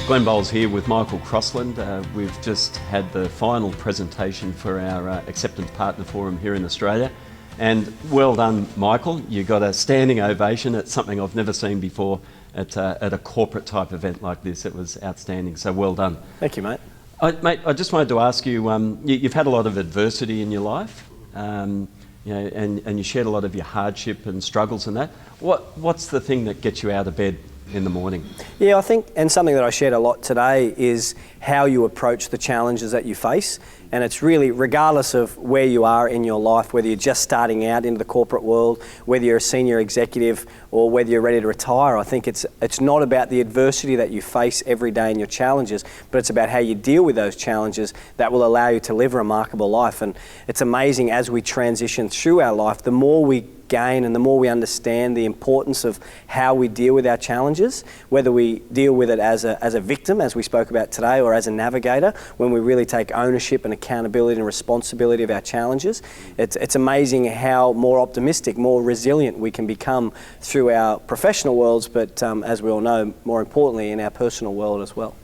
Glenn Bowles here with Michael Crossland. We've just had the final presentation for our Acceptance Partner Forum here in Australia. And well done, Michael. You got a standing ovation. It's something I've never seen before at a corporate type event like this. It was outstanding, so well done. Thank you, mate. Mate, I just wanted to ask you, you've had a lot of adversity in your life, and you shared a lot of your hardship and struggles and that. What's the thing that gets you out of bed in the morning? Yeah, I think, and something that I shared a lot today is how you approach the challenges that you face. And it's really, regardless of where you are in your life, whether you're just starting out into the corporate world, whether you're a senior executive or whether you're ready to retire, I think it's not about the adversity that you face every day in your challenges, but it's about how you deal with those challenges that will allow you to live a remarkable life. And it's amazing as we transition through our life, the more we gain and the more we understand the importance of how we deal with our challenges, whether we deal with it as a victim, as we spoke about today, or as a navigator, when we really take ownership and accountability and responsibility of our challenges. It's amazing how more optimistic, more resilient we can become through our professional worlds, but as we all know, more importantly, in our personal world as well.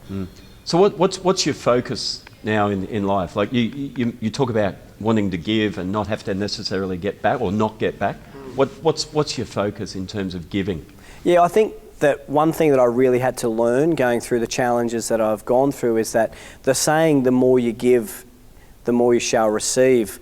So what's your focus now in life? Like you talk about wanting to give and not have to necessarily get back or not get back. What's your focus in terms of giving? Yeah, I think that one thing that I really had to learn going through the challenges that I've gone through is that the saying, the more you give, the more you shall receive,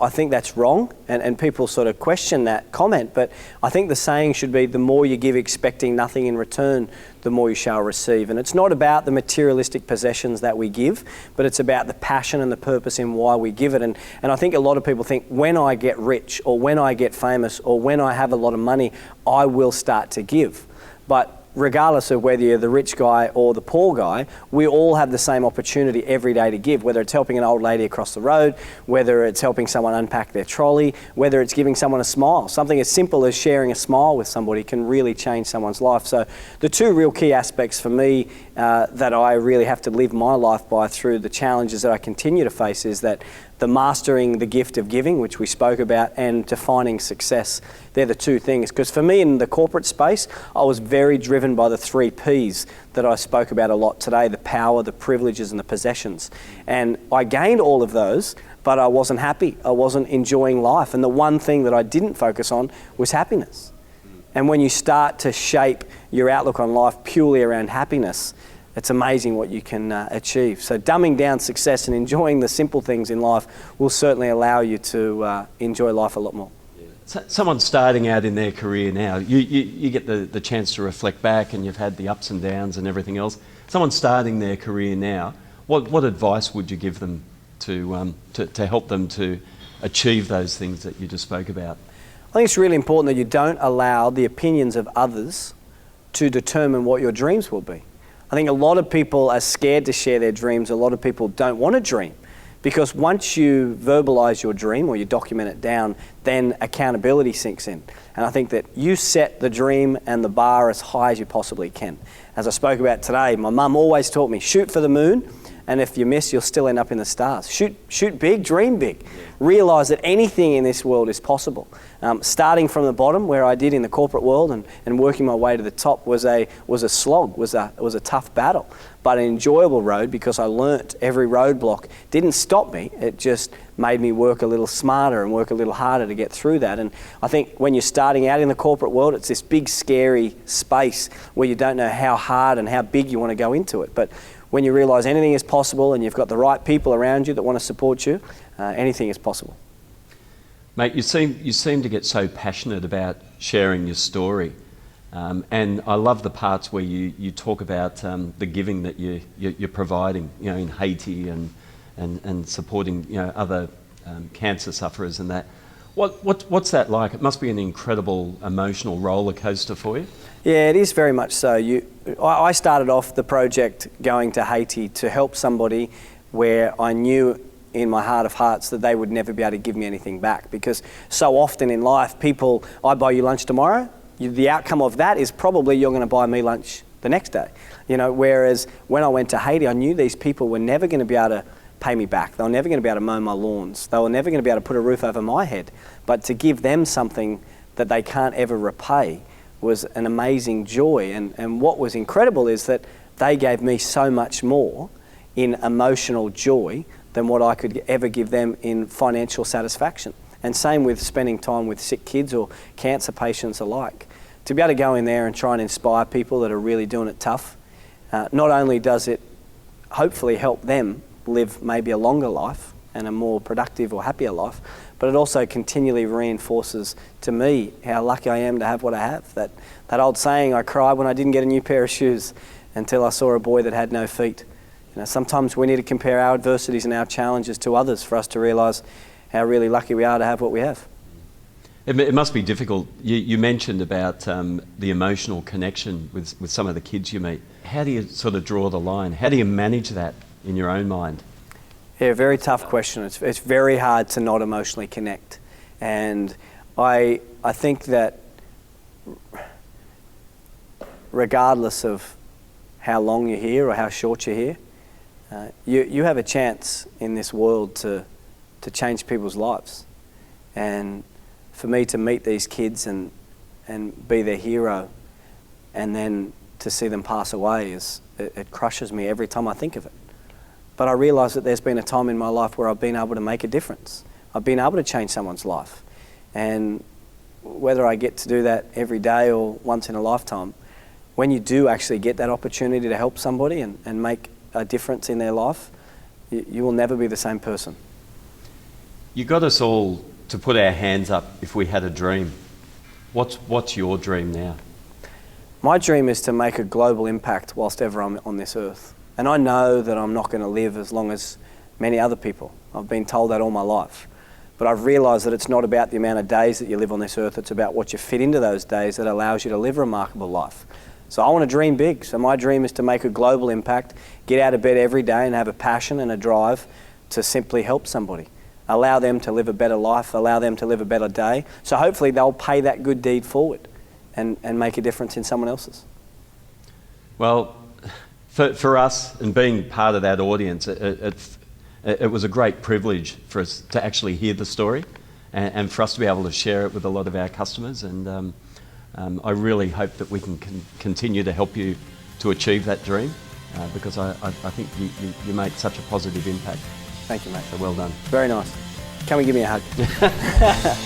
I think that's wrong, and people sort of question that comment, but I think the saying should be, the more you give expecting nothing in return, the more you shall receive. And it's not about the materialistic possessions that we give, but it's about the passion and the purpose in why we give it. And I think a lot of people think, when I get rich, or when I get famous, or when I have a lot of money, I will start to give. But regardless of whether you're the rich guy or the poor guy, we all have the same opportunity every day to give, whether it's helping an old lady across the road, whether it's helping someone unpack their trolley, whether it's giving someone a smile. Something as simple as sharing a smile with somebody can really change someone's life. So the two real key aspects for me that I really have to live my life by through the challenges that I continue to face is that the mastering the gift of giving, which we spoke about, and defining success. They're the two things. Because for me in the corporate space, I was very driven by the 3 Ps that I spoke about a lot today, the power, the privileges, and the possessions. And I gained all of those, but I wasn't happy. I wasn't enjoying life. And the one thing that I didn't focus on was happiness. And when you start to shape your outlook on life purely around happiness, it's amazing what you can achieve. So dumbing down success and enjoying the simple things in life will certainly allow you to enjoy life a lot more. So someone starting out in their career now, you get the chance to reflect back, and you've had the ups and downs and everything else. Someone starting their career now, what advice would you give them to help them to achieve those things that you just spoke about? I think it's really important that you don't allow the opinions of others to determine what your dreams will be. I think a lot of people are scared to share their dreams. A lot of people don't want to dream, because once you verbalize your dream or you document it down, then accountability sinks in. And I think that you set the dream and the bar as high as you possibly can. As I spoke about today, my mum always taught me, shoot for the moon, and if you miss, you'll still end up in the stars. Shoot big, dream big. Realize that anything in this world is possible. Starting from the bottom, where I did in the corporate world, and working my way to the top was a slog, was a tough battle, but an enjoyable road, because I learnt every roadblock. Didn't stop me, it just made me work a little smarter and work a little harder to get through that. And I think when you're starting out in the corporate world, it's this big, scary space where you don't know how hard and how big you want to go into it. But when you realise anything is possible and you've got the right people around you that want to support you, anything is possible. Mate, you seem to get so passionate about sharing your story, and I love the parts where you talk about the giving that you're providing, in Haiti and supporting other cancer sufferers and that. What's that like? It must be an incredible emotional roller coaster for you. Yeah, it is very much so. I started off the project going to Haiti to help somebody where I knew in my heart of hearts that they would never be able to give me anything back, because so often in life, people, I buy you lunch tomorrow, the outcome of that is probably you're going to buy me lunch the next day. Whereas when I went to Haiti, I knew these people were never going to be able to pay me back. They were never going to be able to mow my lawns. They were never going to be able to put a roof over my head. But to give them something that they can't ever repay was an amazing joy. And what was incredible is that they gave me so much more in emotional joy than what I could ever give them in financial satisfaction. And same with spending time with sick kids or cancer patients alike. To be able to go in there and try and inspire people that are really doing it tough, not only does it hopefully help them live maybe a longer life and a more productive or happier life, but it also continually reinforces to me how lucky I am to have what I have. That old saying, I cried when I didn't get a new pair of shoes until I saw a boy that had no feet. You know, sometimes we need to compare our adversities and our challenges to others for us to realise how really lucky we are to have what we have. It must be difficult. You mentioned about the emotional connection with some of the kids you meet. How do you sort of draw the line? How do you manage that in your own mind? Yeah, very tough question. It's very hard to not emotionally connect. And I think that regardless of how long you're here or how short you're here, you have a chance in this world to change people's lives. And for me to meet these kids and be their hero and then to see them pass away, it crushes me every time I think of it. But I realise that there's been a time in my life where I've been able to make a difference. I've been able to change someone's life. And whether I get to do that every day or once in a lifetime, when you do actually get that opportunity to help somebody and make a difference in their life, you will never be the same person. You got us all to put our hands up if we had a dream. What's your dream now? My dream is to make a global impact whilst ever I'm on this earth. And I know that I'm not going to live as long as many other people. I've been told that all my life. But I've realised that it's not about the amount of days that you live on this earth, it's about what you fit into those days that allows you to live a remarkable life. So I want to dream big. So my dream is to make a global impact, get out of bed every day and have a passion and a drive to simply help somebody. Allow them to live a better life, allow them to live a better day. So hopefully they'll pay that good deed forward and make a difference in someone else's. Well, for us, and being part of that audience, it was a great privilege for us to actually hear the story and for us to be able to share it with a lot of our customers. And I really hope that we can continue to help you to achieve that dream because I think you make such a positive impact. Thank you, mate. So well done. Very nice. Come and give me a hug.